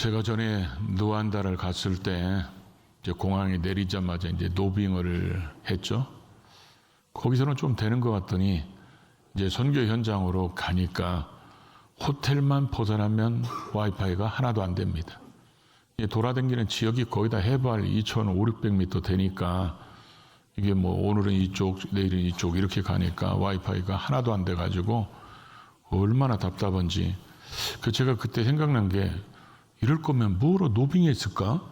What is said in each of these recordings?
제가 전에 루안다를 갔을 때 이제 공항에 내리자마자 이제 노빙을 했죠. 거기서는 좀 되는 것 같더니 이제 선교 현장으로 가니까 호텔만 벗어나면 와이파이가 하나도 안 됩니다. 돌아다니는 지역이 거의 다 해발 2,500-600m 되니까 이게 뭐 오늘은 이쪽, 내일은 이쪽 이렇게 가니까 와이파이가 하나도 안 돼가지고 얼마나 답답한지. 제가 그때 생각난 게 이럴 거면 뭐로 노빙했을까?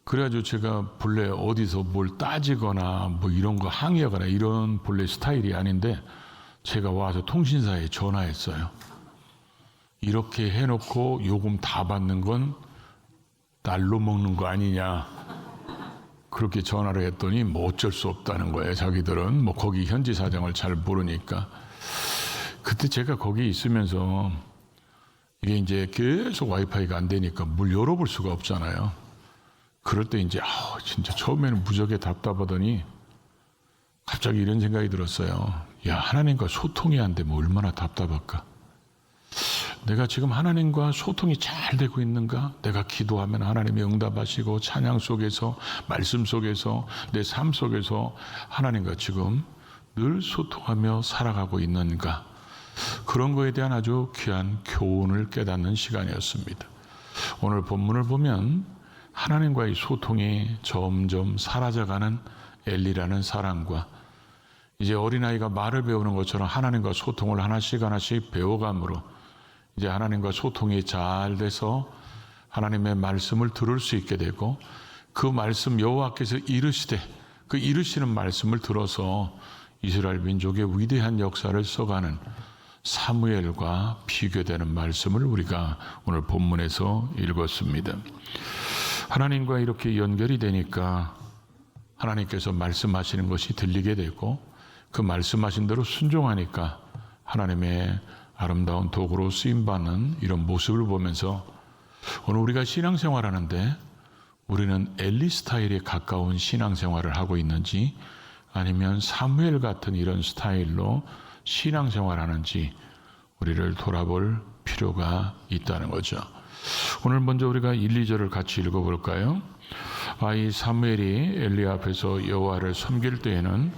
그래가지고 제가 본래 어디서 뭘 따지거나 뭐 이런 거 항의하거나 이런 본래 스타일이 아닌데 제가 와서 통신사에 전화했어요. 이렇게 해놓고 요금 다 받는 건 날로 먹는 거 아니냐. 그렇게 전화를 했더니 뭐 어쩔 수 없다는 거예요. 자기들은 뭐 거기 현지 사정을 잘 모르니까. 그때 제가 거기 있으면서 이게 이제 계속 와이파이가 안 되니까 물 열어볼 수가 없잖아요. 그럴 때 이제 진짜 처음에는 무지하게 답답하더니 갑자기 이런 생각이 들었어요. 야, 하나님과 소통이 안 되면 얼마나 답답할까? 내가 지금 하나님과 소통이 잘 되고 있는가? 내가 기도하면 하나님이 응답하시고 찬양 속에서 말씀 속에서 내 삶 속에서 하나님과 지금 늘 소통하며 살아가고 있는가? 그런 거에 대한 아주 귀한 교훈을 깨닫는 시간이었습니다. 오늘 본문을 보면 하나님과의 소통이 점점 사라져가는 엘리라는 사람과 이제 어린아이가 말을 배우는 것처럼 하나님과 소통을 하나씩 배워감으로 이제 하나님과 소통이 잘 돼서 하나님의 말씀을 들을 수 있게 되고 그 말씀 여호와께서 이르시되 그 이르시는 말씀을 들어서 이스라엘 민족의 위대한 역사를 써가는 사무엘과 비교되는 말씀을 우리가 오늘 본문에서 읽었습니다. 하나님과 이렇게 연결이 되니까 하나님께서 말씀하시는 것이 들리게 되고 그 말씀하신 대로 순종하니까 하나님의 아름다운 도구로 쓰임받는 이런 모습을 보면서 오늘 우리가 신앙생활하는데 우리는 엘리 스타일에 가까운 신앙생활을 하고 있는지 아니면 사무엘 같은 이런 스타일로 신앙생활하는지 우리를 돌아볼 필요가 있다는 거죠. 오늘 먼저 우리가 1, 2절을 같이 읽어볼까요? 이 사무엘이 엘리 앞에서 여호와를 섬길 때에는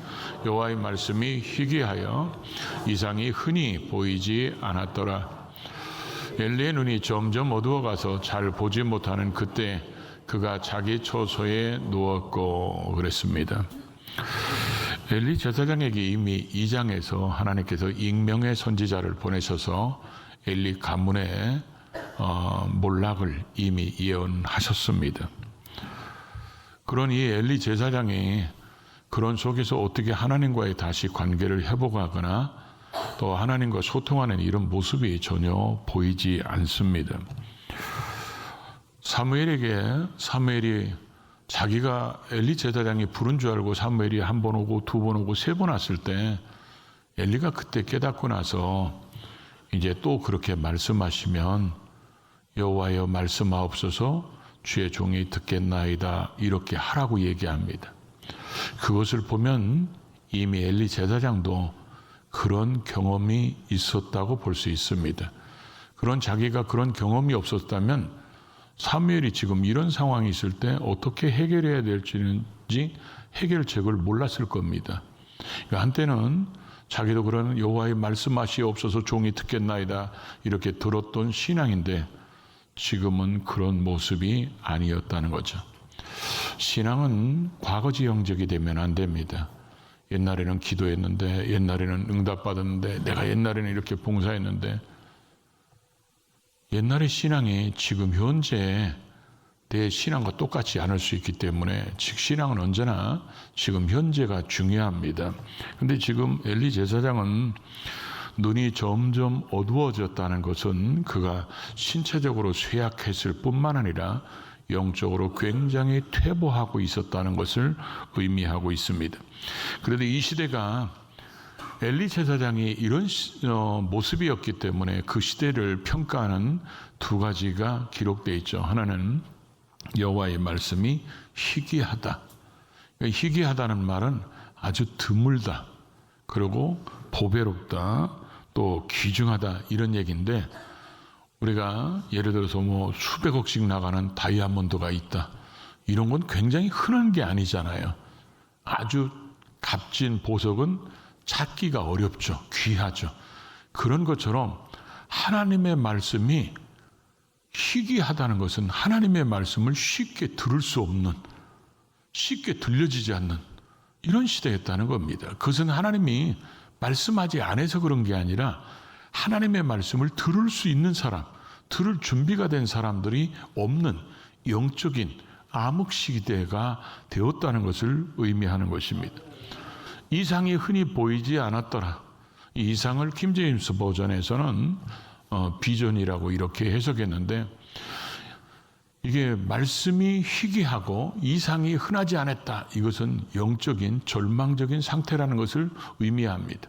여호와의 말씀이 희귀하여 이상이 흔히 보이지 않았더라. 엘리의 눈이 점점 어두워가서 잘 보지 못하는 그때 그가 자기 처소에 누웠고 그랬습니다. 엘리 제사장에게 이미 2장에서 하나님께서 익명의 선지자를 보내셔서 엘리 가문의 몰락을 이미 예언하셨습니다. 그런 이 엘리 제사장이 그런 속에서 어떻게 하나님과의 다시 관계를 회복하거나 또 하나님과 소통하는 이런 모습이 전혀 보이지 않습니다. 사무엘이 자기가 엘리 제사장이 부른 줄 알고 사무엘이 한 번 오고 두 번 오고 세 번 왔을 때 엘리가 그때 깨닫고 나서 이제 또 그렇게 말씀하시면 여호와여 말씀하옵소서 주의 종이 듣겠나이다 이렇게 하라고 얘기합니다. 그것을 보면 이미 엘리 제사장도 그런 경험이 있었다고 볼 수 있습니다. 자기가 그런 경험이 없었다면 사무엘이 지금 이런 상황이 있을 때 어떻게 해결해야 될지 해결책을 몰랐을 겁니다. 한때는 자기도 그런 여호와의 말씀하시옵소서 종이 듣겠나이다 이렇게 들었던 신앙인데 지금은 그런 모습이 아니었다는 거죠. 신앙은 과거지형적이 되면 안 됩니다. 옛날에는 기도했는데 옛날에는 응답받았는데 내가 옛날에는 이렇게 봉사했는데 옛날의 신앙이 지금 현재 내 신앙과 똑같지 않을 수 있기 때문에 즉 신앙은 언제나 지금 현재가 중요합니다. 그런데 지금 엘리 제사장은 눈이 점점 어두워졌다는 것은 그가 신체적으로 쇠약했을 뿐만 아니라 영적으로 굉장히 퇴보하고 있었다는 것을 의미하고 있습니다. 그런데 이 시대가 엘리 제사장이 이런 모습이었기 때문에 그 시대를 평가하는 두 가지가 기록되어 있죠. 하나는 여호와의 말씀이 희귀하다. 희귀하다는 말은 아주 드물다. 그리고 보배롭다. 또 귀중하다. 이런 얘기인데 우리가 예를 들어서 뭐 수백억씩 나가는 다이아몬드가 있다. 이런 건 굉장히 흔한 게 아니잖아요. 아주 값진 보석은 찾기가 어렵죠. 귀하죠. 그런 것처럼 하나님의 말씀이 희귀하다는 것은 하나님의 말씀을 쉽게 들을 수 없는, 쉽게 들려지지 않는 이런 시대였다는 겁니다. 그것은 하나님이 말씀하지 않아서 그런 게 아니라 하나님의 말씀을 들을 수 있는 사람, 들을 준비가 된 사람들이 없는 영적인 암흑 시대가 되었다는 것을 의미하는 것입니다. 이상이 흔히 보이지 않았더라. 이 이상을 킹제임스 버전에서는 비전이라고 이렇게 해석했는데, 이게 말씀이 희귀하고 이상이 흔하지 않았다. 이것은 영적인 절망적인 상태라는 것을 의미합니다.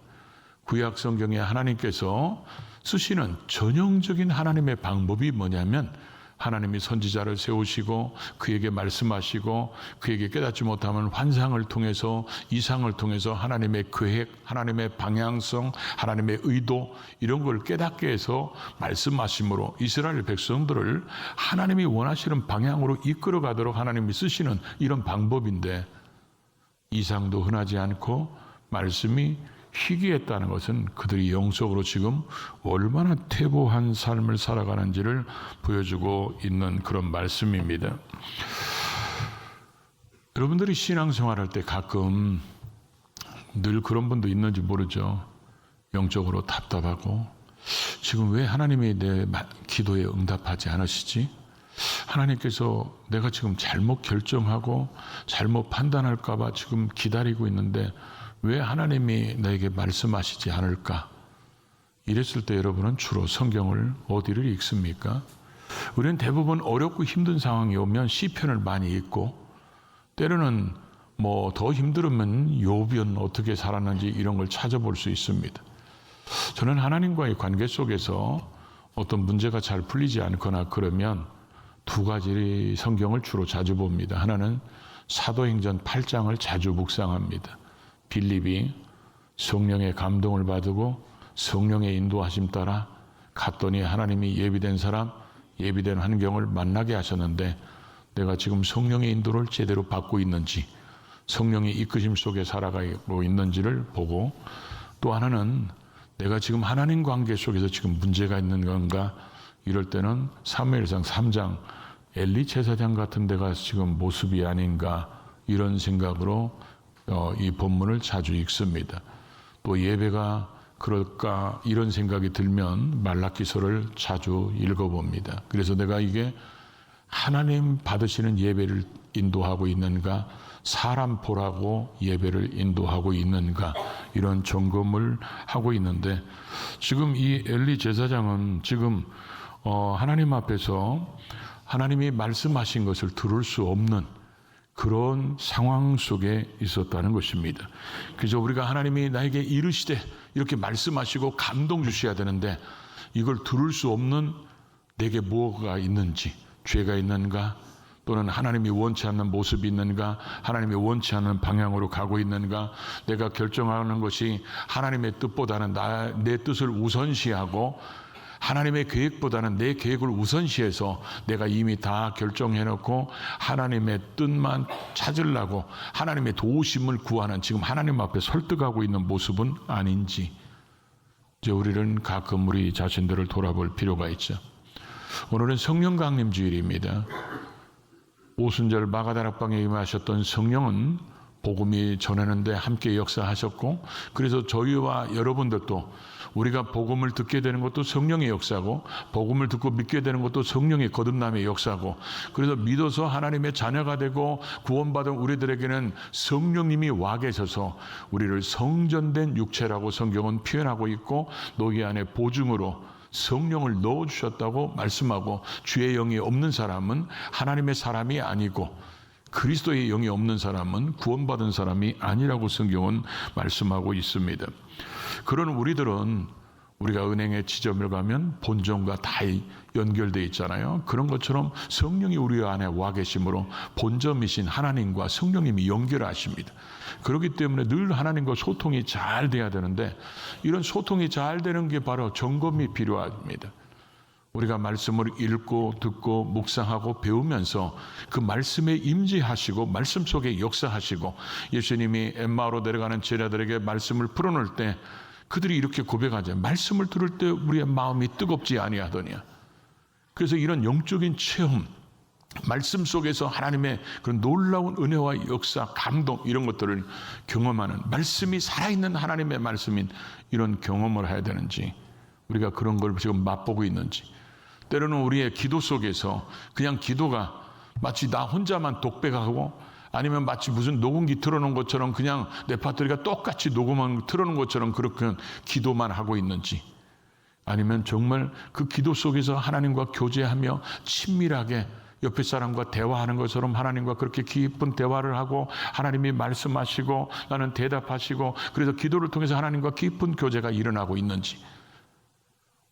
구약 성경에 하나님께서 쓰시는 전형적인 하나님의 방법이 뭐냐면, 하나님이 선지자를 세우시고 그에게 말씀하시고 그에게 깨닫지 못하면 환상을 통해서, 이상을 통해서 하나님의 계획, 하나님의 방향성, 하나님의 의도 이런 걸 깨닫게 해서 말씀하심으로 이스라엘 백성들을 하나님이 원하시는 방향으로 이끌어 가도록 하나님이 쓰시는 이런 방법인데, 이상도 흔하지 않고 말씀이 희귀했다는 것은 그들이 영적으로 지금 얼마나 퇴보한 삶을 살아가는지를 보여주고 있는 그런 말씀입니다. 여러분들이 신앙생활할 때 가끔 늘 그런 분도 있는지 모르죠. 영적으로 답답하고, 지금 왜 하나님이 내 기도에 응답하지 않으시지? 하나님께서 내가 지금 잘못 결정하고 잘못 판단할까 봐 지금 기다리고 있는데 왜 하나님이 나에게 말씀하시지 않을까? 이랬을 때 여러분은 주로 성경을 어디를 읽습니까? 우리는 대부분 어렵고 힘든 상황이 오면 시편을 많이 읽고, 때로는 뭐 더 힘들으면 욥은 어떻게 살았는지 이런 걸 찾아볼 수 있습니다. 저는 하나님과의 관계 속에서 어떤 문제가 잘 풀리지 않거나 그러면 두 가지 성경을 주로 자주 봅니다. 하나는 사도행전 8장을 자주 묵상합니다. 빌립이 성령의 감동을 받고 성령의 인도하심 따라 갔더니 하나님이 예비된 사람, 예비된 환경을 만나게 하셨는데, 내가 지금 성령의 인도를 제대로 받고 있는지, 성령의 이끄심 속에 살아가고 있는지를 보고, 또 하나는 내가 지금 하나님 관계 속에서 지금 문제가 있는 건가, 이럴 때는 사무엘상 3장 엘리 제사장 같은 데가 지금 모습이 아닌가, 이런 생각으로 이 본문을 자주 읽습니다. 또 예배가 그럴까 이런 생각이 들면 말라기서를 자주 읽어봅니다. 그래서 내가 이게 하나님 받으시는 예배를 인도하고 있는가, 사람 보라고 예배를 인도하고 있는가, 이런 점검을 하고 있는데, 지금 이 엘리 제사장은 지금 하나님 앞에서 하나님이 말씀하신 것을 들을 수 없는 그런 상황 속에 있었다는 것입니다. 그래서 우리가 하나님이 나에게 이르시되 이렇게 말씀하시고 감동 주셔야 되는데, 이걸 들을 수 없는 내게 뭐가 있는지, 죄가 있는가, 또는 하나님이 원치 않는 모습이 있는가, 하나님이 원치 않는 방향으로 가고 있는가, 내가 결정하는 것이 하나님의 뜻보다는 내 뜻을 우선시하고 하나님의 계획보다는 내 계획을 우선시해서 내가 이미 다 결정해놓고 하나님의 뜻만 찾으려고 하나님의 도우심을 구하는, 지금 하나님 앞에 설득하고 있는 모습은 아닌지, 이제 우리는 가끔 우리 자신들을 돌아볼 필요가 있죠. 오늘은 성령 강림 주일입니다. 오순절 마가다락방에 임하셨던 성령은 복음이 전하는데 함께 역사하셨고, 그래서 저희와 여러분들도 우리가 복음을 듣게 되는 것도 성령의 역사고, 복음을 듣고 믿게 되는 것도 성령의 거듭남의 역사고, 그래서 믿어서 하나님의 자녀가 되고 구원받은 우리들에게는 성령님이 와 계셔서 우리를 성전된 육체라고 성경은 표현하고 있고, 너희 안에 보증으로 성령을 넣어주셨다고 말씀하고, 주의 영이 없는 사람은 하나님의 사람이 아니고 그리스도의 영이 없는 사람은 구원받은 사람이 아니라고 성경은 말씀하고 있습니다. 그런 우리들은 우리가 은행에 지점을 가면 본점과 다 연결되어 있잖아요. 그런 것처럼 성령이 우리 안에 와 계심으로 본점이신 하나님과 성령님이 연결하십니다. 그렇기 때문에 늘 하나님과 소통이 잘 돼야 되는데, 이런 소통이 잘 되는 게 바로 점검이 필요합니다. 우리가 말씀을 읽고 듣고 묵상하고 배우면서 그 말씀에 임재하시고 말씀 속에 역사하시고, 예수님이 엠마오로 내려가는 제자들에게 말씀을 풀어놓을 때 그들이 이렇게 고백하죠. 말씀을 들을 때 우리의 마음이 뜨겁지 아니하더냐. 그래서 이런 영적인 체험, 말씀 속에서 하나님의 그런 놀라운 은혜와 역사, 감동, 이런 것들을 경험하는, 말씀이 살아있는 하나님의 말씀인 이런 경험을 해야 되는지, 우리가 그런 걸 지금 맛보고 있는지, 때로는 우리의 기도 속에서 그냥 기도가 마치 나 혼자만 독백하고, 아니면 마치 무슨 녹음기 틀어놓은 것처럼 그냥 레파토리가 똑같이 녹음한 틀어놓은 것처럼 그렇게 기도만 하고 있는지, 아니면 정말 그 기도 속에서 하나님과 교제하며 친밀하게 옆에 사람과 대화하는 것처럼 하나님과 그렇게 깊은 대화를 하고 하나님이 말씀하시고 나는 대답하시고, 그래서 기도를 통해서 하나님과 깊은 교제가 일어나고 있는지,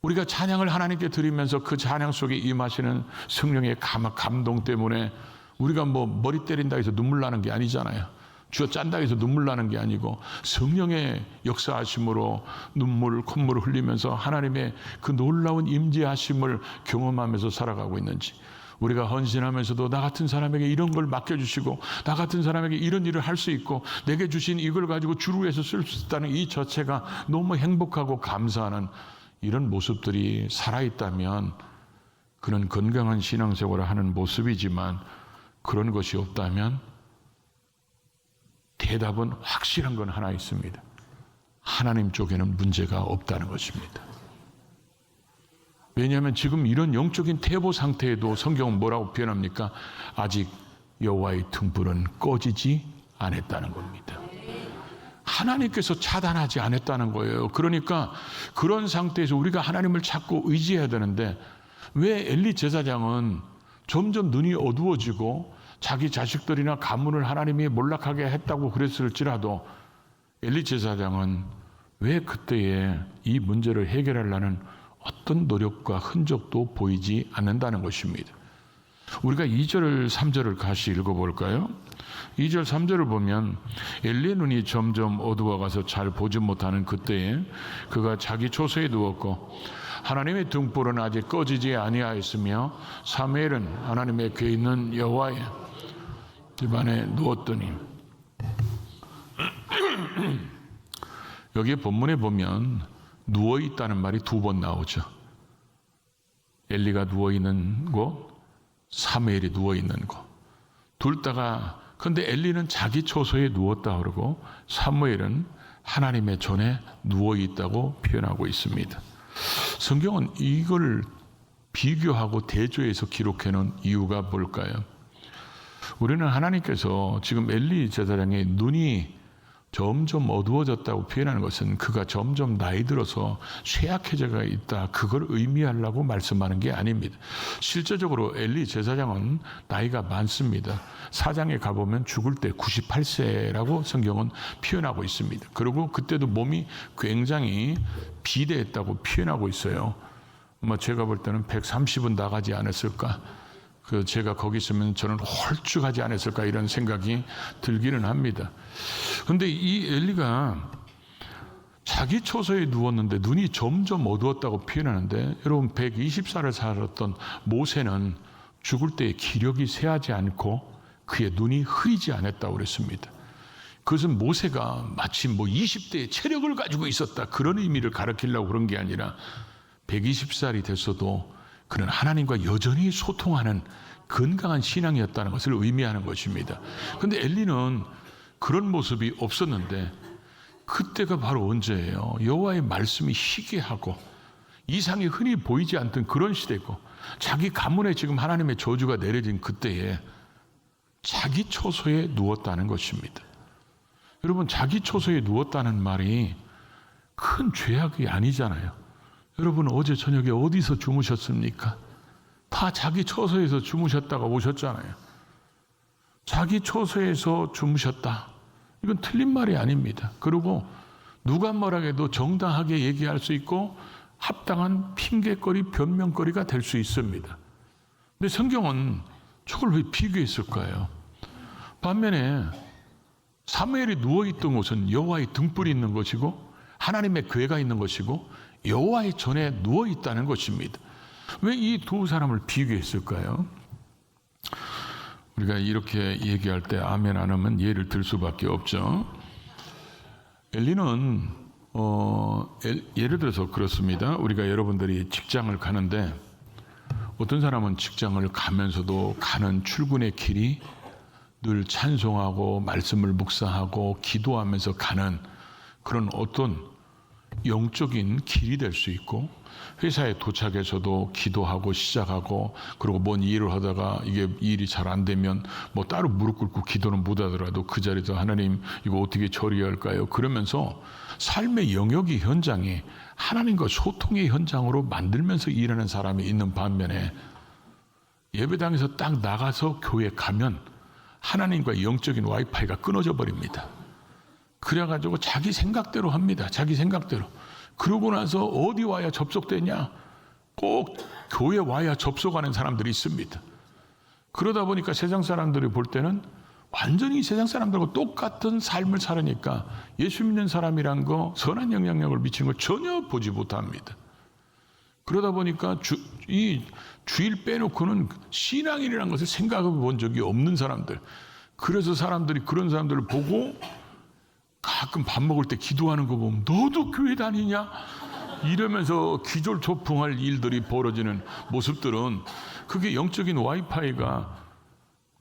우리가 찬양을 하나님께 드리면서 그 찬양 속에 임하시는 성령의 감동 때문에 우리가 뭐 머리 때린다 해서 눈물 나는 게 아니잖아요. 쥐어 짠다 해서 눈물 나는 게 아니고, 성령의 역사하심으로 눈물, 콧물을 흘리면서 하나님의 그 놀라운 임재하심을 경험하면서 살아가고 있는지, 우리가 헌신하면서도 나 같은 사람에게 이런 걸 맡겨주시고 나 같은 사람에게 이런 일을 할 수 있고 내게 주신 이걸 가지고 주를 위해서 쓸 수 있다는 이 자체가 너무 행복하고 감사하는 이런 모습들이 살아있다면, 그런 건강한 신앙생활을 하는 모습이지만 그런 것이 없다면 대답은 확실한 건 하나 있습니다. 하나님 쪽에는 문제가 없다는 것입니다. 왜냐하면 지금 이런 영적인 태보 상태에도 성경은 뭐라고 표현합니까? 아직 여호와의 등불은 꺼지지 않았다는 겁니다. 하나님께서 차단하지 않았다는 거예요. 그러니까 그런 상태에서 우리가 하나님을 찾고 의지해야 되는데, 왜 엘리 제사장은 점점 눈이 어두워지고 자기 자식들이나 가문을 하나님이 몰락하게 했다고 그랬을지라도 엘리 제사장은 왜 그때에 이 문제를 해결하려는 어떤 노력과 흔적도 보이지 않는다는 것입니다. 우리가 2절, 3절을 같이 읽어볼까요? 2절, 3절을 보면 엘리의 눈이 점점 어두워가서 잘 보지 못하는 그때에 그가 자기 초소에 누웠고 하나님의 등불은 아직 꺼지지 아니하였으며 사무엘은 하나님의 궤 있는 여호와의 집안에 누웠더니, 여기 본문에 보면 누워있다는 말이 2번 나오죠. 엘리가 누워있는 곳, 사무엘이 누워있는 곳. 둘 다가, 근데 엘리는 자기 초소에 누웠다 그러고 사무엘은 하나님의 전에 누워있다고 표현하고 있습니다. 성경은 이걸 비교하고 대조해서 기록해 놓은 이유가 뭘까요? 우리는 하나님께서 지금 엘리 제사장의 눈이 점점 어두워졌다고 표현하는 것은 그가 점점 나이 들어서 쇠약해져가 있다, 그걸 의미하려고 말씀하는 게 아닙니다. 실제적으로 엘리 제사장은 나이가 많습니다. 4장에 가보면 죽을 때 98세라고 성경은 표현하고 있습니다. 그리고 그때도 몸이 굉장히 비대했다고 표현하고 있어요. 제가 볼 때는 130은 나가지 않았을까, 제가 거기 있으면 저는 홀쭉하지 않았을까, 이런 생각이 들기는 합니다. 그런데 이 엘리가 자기 초소에 누웠는데 눈이 점점 어두웠다고 표현하는데, 여러분 120살을 살았던 모세는 죽을 때 기력이 쇠하지 않고 그의 눈이 흐리지 않았다고 그랬습니다. 그것은 모세가 마치 20대의 체력을 가지고 있었다, 그런 의미를 가르치려고 그런 게 아니라 120살이 됐어도 그는 하나님과 여전히 소통하는 건강한 신앙이었다는 것을 의미하는 것입니다. 그런데 엘리는 그런 모습이 없었는데, 그때가 바로 언제예요? 여호와의 말씀이 희귀하고 이상이 흔히 보이지 않던 그런 시대고, 자기 가문에 지금 하나님의 저주가 내려진 그때에 자기 초소에 누웠다는 것입니다. 여러분, 자기 초소에 누웠다는 말이 큰 죄악이 아니잖아요. 여러분, 어제 저녁에 어디서 주무셨습니까? 다 자기 처소에서 주무셨다가 오셨잖아요. 자기 처소에서 주무셨다, 이건 틀린 말이 아닙니다. 그리고 누가 뭐라 해도 정당하게 얘기할 수 있고 합당한 핑계거리, 변명거리가 될 수 있습니다. 근데 성경은 저걸 왜 비교했을까요? 반면에 사무엘이 누워있던 곳은 여호와의 등불이 있는 것이고 하나님의 궤가 있는 것이고 여호와의 전에 누워있다는 것입니다. 왜 이 두 사람을 비교했을까요? 우리가 이렇게 얘기할 때 아멘 안 하면 예를 들 수밖에 없죠. 엘리는 예를 들어서 그렇습니다. 우리가 여러분들이 직장을 가는데 어떤 사람은 직장을 가면서도 가는 출근의 길이 늘 찬송하고 말씀을 묵상하고 기도하면서 가는 그런 어떤 영적인 길이 될 수 있고, 회사에 도착해서도 기도하고 시작하고, 그리고 뭔 일을 하다가 이게 일이 잘 안 되면 뭐 따로 무릎 꿇고 기도는 못 하더라도 그 자리에서 하나님 이거 어떻게 처리할까요? 그러면서 삶의 영역이 현장이 하나님과 소통의 현장으로 만들면서 일하는 사람이 있는 반면에, 예배당에서 딱 나가서 교회 가면 하나님과 영적인 와이파이가 끊어져 버립니다. 그래가지고 자기 생각대로 합니다. 자기 생각대로. 그러고 나서 어디 와야 접속되냐? 꼭 교회 와야 접속하는 사람들이 있습니다. 그러다 보니까 세상 사람들이 볼 때는 완전히 세상 사람들하고 똑같은 삶을 살으니까 예수 믿는 사람이란 거, 선한 영향력을 미치는 걸 전혀 보지 못합니다. 그러다 보니까 이 주일 빼놓고는 신앙인이라는 것을 생각해 본 적이 없는 사람들. 그래서 사람들이 그런 사람들을 보고 가끔 밥 먹을 때 기도하는 거 보면 너도 교회 다니냐? 이러면서 기절초풍할 일들이 벌어지는 모습들은, 그게 영적인 와이파이가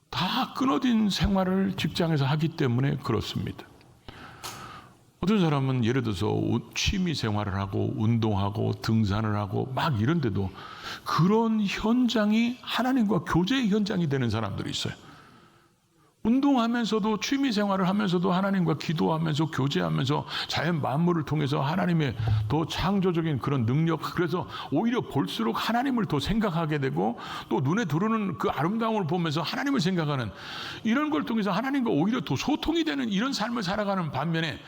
다 끊어진 생활을 직장에서 하기 때문에 그렇습니다. 어떤 사람은 예를 들어서 취미 생활을 하고 운동하고 등산을 하고 막 이런데도 그런 현장이 하나님과 교제의 현장이 되는 사람들이 있어요. 운동하면서도 취미 생활을 하면서도 하나님과 기도하면서 교제하면서 자연 만물을 통해서 하나님의 더 창조적인 그런 능력, 그래서 오히려 볼수록 하나님을 더 생각하게 되고 또 눈에 들어오는 그 아름다움을 보면서 하나님을 생각하는, 이런 걸 통해서 하나님과 오히려 더 소통이 되는 이런 삶을 살아가는 반면에,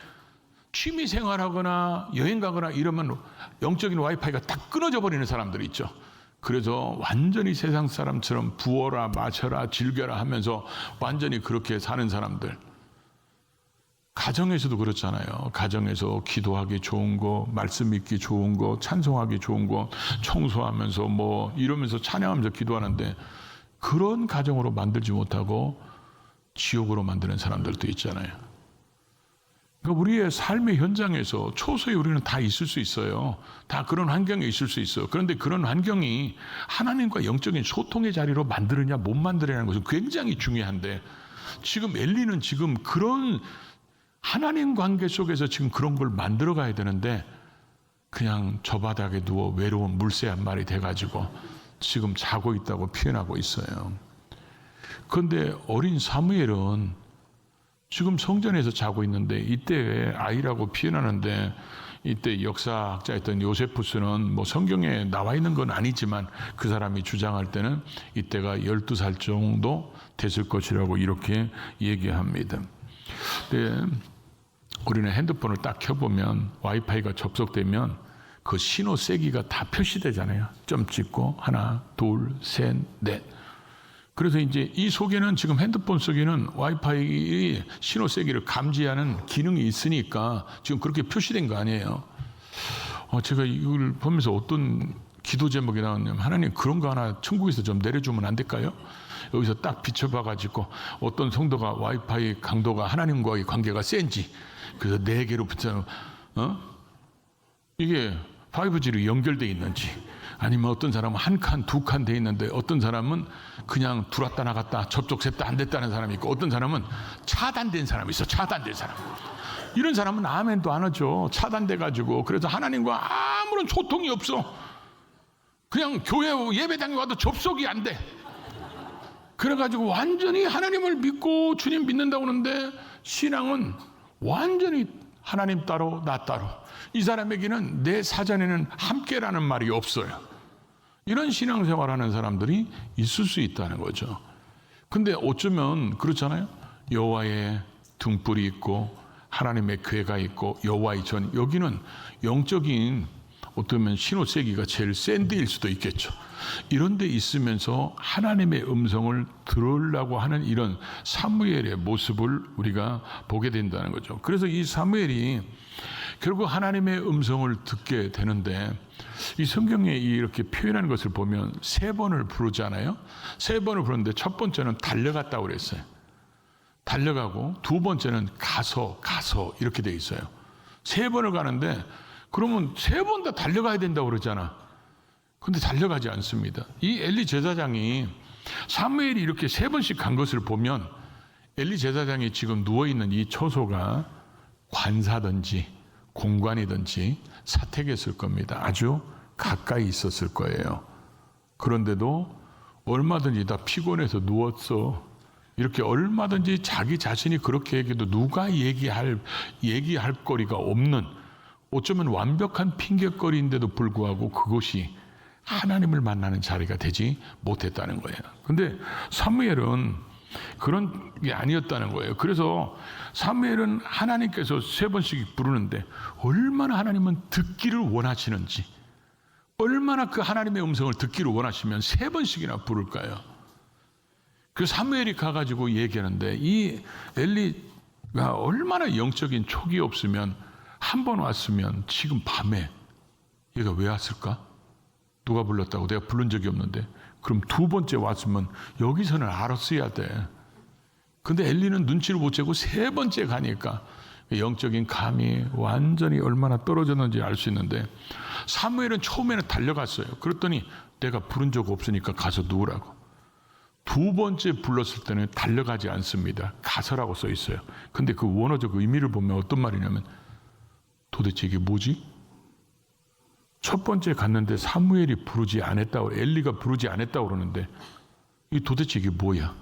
취미 생활하거나 여행 가거나 이러면 영적인 와이파이가 딱 끊어져 버리는 사람들이 있죠. 그래서 완전히 세상 사람처럼 부어라 마셔라 즐겨라 하면서 완전히 그렇게 사는 사람들. 가정에서도 그렇잖아요. 가정에서 기도하기 좋은 거, 말씀 읽기 좋은 거, 찬송하기 좋은 거, 청소하면서 뭐 이러면서 찬양하면서 기도하는데 그런 가정으로 만들지 못하고 지옥으로 만드는 사람들도 있잖아요. 그러니까 우리의 삶의 현장에서 초소에 우리는 다 있을 수 있어요. 다 그런 환경에 있을 수 있어요. 그런데 그런 환경이 하나님과 영적인 소통의 자리로 만드느냐 못 만드느냐는 것은 굉장히 중요한데, 지금 엘리는 지금 그런 하나님 관계 속에서 지금 그런 걸 만들어 가야 되는데 그냥 저 바닥에 누워 외로운 물새 한 마리 돼가지고 지금 자고 있다고 표현하고 있어요. 그런데 어린 사무엘은 지금 성전에서 자고 있는데, 이때 아이라고 표현하는데, 이때 역사학자였던 요세푸스는 뭐 성경에 나와 있는 건 아니지만 그 사람이 주장할 때는 이때가 12살 정도 됐을 것이라고 이렇게 얘기합니다. 근데 우리는 핸드폰을 딱 켜보면 와이파이가 접속되면 그 신호 세기가 다 표시되잖아요. 점 찍고 하나, 둘, 셋, 넷. 그래서 이제 이 속에는, 지금 핸드폰 속에는 와이파이 신호 세기를 감지하는 기능이 있으니까 지금 그렇게 표시된 거 아니에요. 제가 이걸 보면서 어떤 기도 제목이 나왔냐면, 하나님 그런 거 하나 천국에서 좀 내려주면 안 될까요? 여기서 딱 비춰봐가지고 어떤 성도가 와이파이 강도가 하나님과의 관계가 센지, 그래서 4개로 붙여, 이게 5G로 연결되어 있는지, 아니면 어떤 사람은 한 칸, 2칸 돼 있는데 어떤 사람은 그냥 들어왔다 나갔다 접촉 셋도 안 됐다는 사람이 있고, 어떤 사람은 차단된 사람이 있어. 차단된 사람. 이런 사람은 아멘도 안 하죠. 차단돼 가지고. 그래서 하나님과 아무런 소통이 없어. 그냥 교회 예배당에 와도 접속이 안 돼. 그래가지고 완전히 하나님을 믿고 주님 믿는다고 하는데 신앙은 완전히 하나님 따로 나 따로. 이 사람에게는 내 사전에는 함께라는 말이 없어요. 이런 신앙생활하는 사람들이 있을 수 있다는 거죠. 근데 어쩌면 그렇잖아요. 여호와의 등불이 있고 하나님의 궤가 있고 여호와의 전, 여기는 영적인 어쩌면 신호 세기가 제일 센 데일 수도 있겠죠. 이런 데 있으면서 하나님의 음성을 들으려고 하는 이런 사무엘의 모습을 우리가 보게 된다는 거죠. 그래서 이 사무엘이 결국 하나님의 음성을 듣게 되는데, 이 성경에 이렇게 표현하는 것을 보면 세 번을 부르잖아요. 세 번을 부르는데 첫 번째는 달려갔다고 그랬어요. 달려가고, 두 번째는 가서 이렇게 돼 있어요. 세 번을 가는데, 그러면 세 번 다 달려가야 된다고 그러잖아. 근데 달려가지 않습니다. 이 엘리 제사장이 사무엘이 이렇게 세 번씩 간 것을 보면 엘리 제사장이 지금 누워있는 이 처소가 관사든지 공관이든지 사택이었을 겁니다. 아주 가까이 있었을 거예요. 그런데도 얼마든지 다 피곤해서 누웠어. 이렇게 얼마든지 자기 자신이 그렇게 얘기해도 누가 얘기할 거리가 없는, 어쩌면 완벽한 핑계거리인데도 불구하고 그것이 하나님을 만나는 자리가 되지 못했다는 거예요. 근데 사무엘은 그런 게 아니었다는 거예요. 그래서 사무엘은 하나님께서 세 번씩 부르는데 얼마나 하나님은 듣기를 원하시는지, 얼마나 그 하나님의 음성을 듣기를 원하시면 세 번씩이나 부를까요? 그 사무엘이 가가지고 얘기하는데, 이 엘리가 얼마나 영적인 촉이 없으면 한 번 왔으면 지금 밤에 얘가 왜 왔을까? 누가 불렀다고? 내가 부른 적이 없는데. 그럼 두 번째 왔으면 여기서는 알았어야 돼. 근데 엘리는 눈치를 못 채고 세 번째 가니까 영적인 감이 완전히 얼마나 떨어졌는지 알 수 있는데, 사무엘은 처음에는 달려갔어요. 그랬더니 내가 부른 적 없으니까 가서 누우라고. 두 번째 불렀을 때는 달려가지 않습니다. 가서라고 써 있어요. 근데 그 원어적 의미를 보면 어떤 말이냐면, 도대체 이게 뭐지? 첫 번째 갔는데 사무엘이 부르지 않았다고, 엘리가 부르지 않았다고 그러는데 이 도대체 이게 뭐야?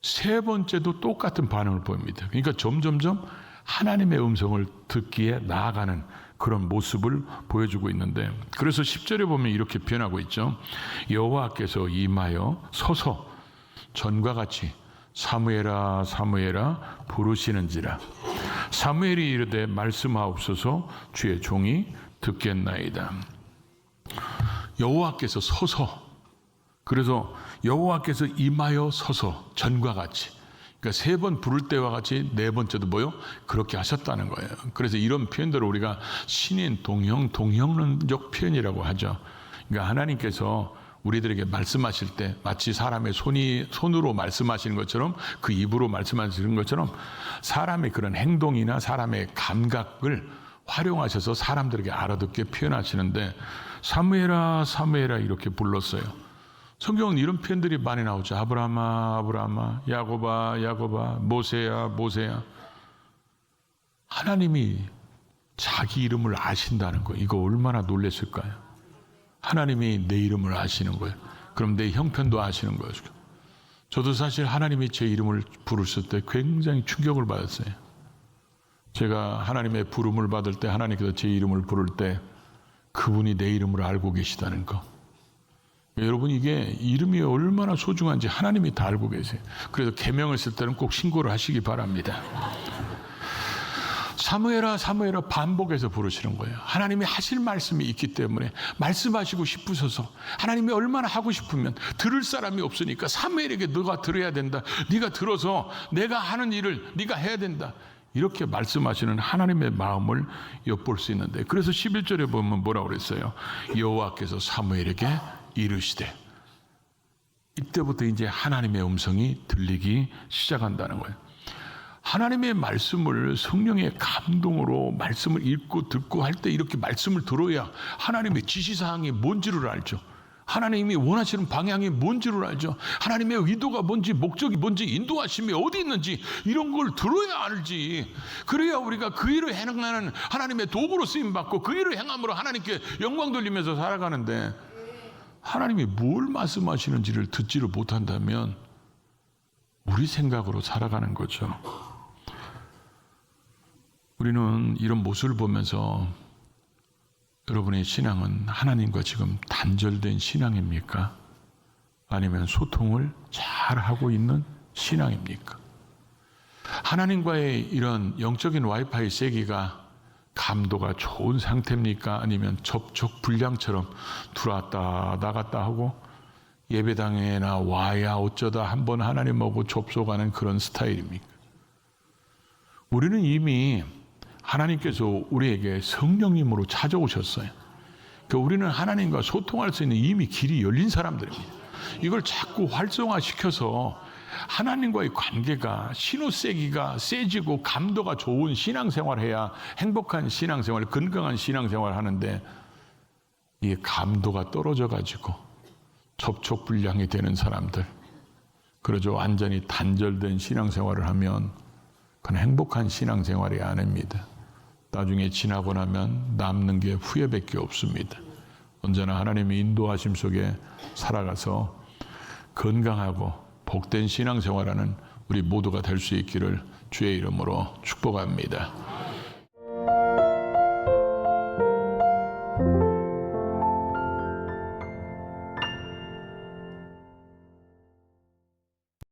세 번째도 똑같은 반응을 보입니다. 그러니까 점점점 하나님의 음성을 듣기에 나아가는 그런 모습을 보여주고 있는데, 그래서 10절에 보면 이렇게 표현하고 있죠. 여호와께서 임하여 서서 전과 같이 사무엘아 사무엘아 부르시는지라. 사무엘이 이르되 말씀하옵소서, 주의 종이 듣겠나이다. 여호와께서 서서, 그래서 여호와께서 임하여 서서 전과 같이, 그러니까 세 번 부를 때와 같이 네 번째도 뭐요? 그렇게 하셨다는 거예요. 그래서 이런 표현들을 우리가 신인 동형론적 표현이라고 하죠. 그러니까 하나님께서 우리들에게 말씀하실 때 마치 사람의 손으로 말씀하시는 것처럼, 그 입으로 말씀하시는 것처럼 사람의 그런 행동이나 사람의 감각을 활용하셔서 사람들에게 알아듣게 표현하시는데, 사무엘아 사무엘아 이렇게 불렀어요. 성경은 이런 표현들이 많이 나오죠. 아브라함아 아브라함아, 야곱아 야곱아, 모세야 모세야. 하나님이 자기 이름을 아신다는 거, 이거 얼마나 놀랐을까요? 하나님이 내 이름을 아시는 거예요. 그럼 내 형편도 아시는 거예요. 저도 사실 하나님이 제 이름을 부르실 때 굉장히 충격을 받았어요. 제가 하나님의 부름을 받을 때, 하나님께서 제 이름을 부를 때 그분이 내 이름을 알고 계시다는 거. 여러분, 이게 이름이 얼마나 소중한지 하나님이 다 알고 계세요. 그래서 계명을 쓸 때는 꼭 신고를 하시기 바랍니다. 사무엘아 사무엘아 반복해서 부르시는 거예요. 하나님이 하실 말씀이 있기 때문에 말씀하시고 싶으셔서, 하나님이 얼마나 하고 싶으면 들을 사람이 없으니까 사무엘에게 너가 들어야 된다, 네가 들어서 내가 하는 일을 네가 해야 된다, 이렇게 말씀하시는 하나님의 마음을 엿볼 수 있는데, 그래서 11절에 보면 뭐라고 그랬어요? 여호와께서 사무엘에게 이르시되. 이때부터 이제 하나님의 음성이 들리기 시작한다는 거예요. 하나님의 말씀을 성령의 감동으로 말씀을 읽고 듣고 할 때 이렇게 말씀을 들어야 하나님의 지시사항이 뭔지를 알죠. 하나님이 원하시는 방향이 뭔지를 알죠. 하나님의 의도가 뭔지, 목적이 뭔지, 인도하심이 어디 있는지 이런 걸 들어야 알지. 그래야 우리가 그 일을 행하는 하나님의 도구로 쓰임받고 그 일을 행함으로 하나님께 영광 돌리면서 살아가는데, 하나님이 뭘 말씀하시는지를 듣지를 못한다면 우리 생각으로 살아가는 거죠. 우리는 이런 모습을 보면서 여러분의 신앙은 하나님과 지금 단절된 신앙입니까? 아니면 소통을 잘 하고 있는 신앙입니까? 하나님과의 이런 영적인 와이파이 세기가 감도가 좋은 상태입니까? 아니면 접촉 불량처럼 들어왔다 나갔다 하고 예배당에나 와야 어쩌다 한번 하나님하고 접속하는 그런 스타일입니까? 우리는 이미 하나님께서 우리에게 성령님으로 찾아오셨어요. 우리는 하나님과 소통할 수 있는 이미 길이 열린 사람들입니다. 이걸 자꾸 활성화시켜서 하나님과의 관계가 신호세기가 세지고 감도가 좋은 신앙생활을 해야 행복한 신앙생활, 건강한 신앙생활을 하는데 이 감도가 떨어져 가지고 접촉불량이 되는 사람들, 그러죠. 완전히 단절된 신앙생활을 하면 그건 행복한 신앙생활이 아닙니다. 나중에 지나고 나면 남는 게 후회밖에 없습니다. 언제나 하나님의 인도하심 속에 살아가서 건강하고 복된 신앙생활하는 우리 모두가 될 수 있기를 주의 이름으로 축복합니다.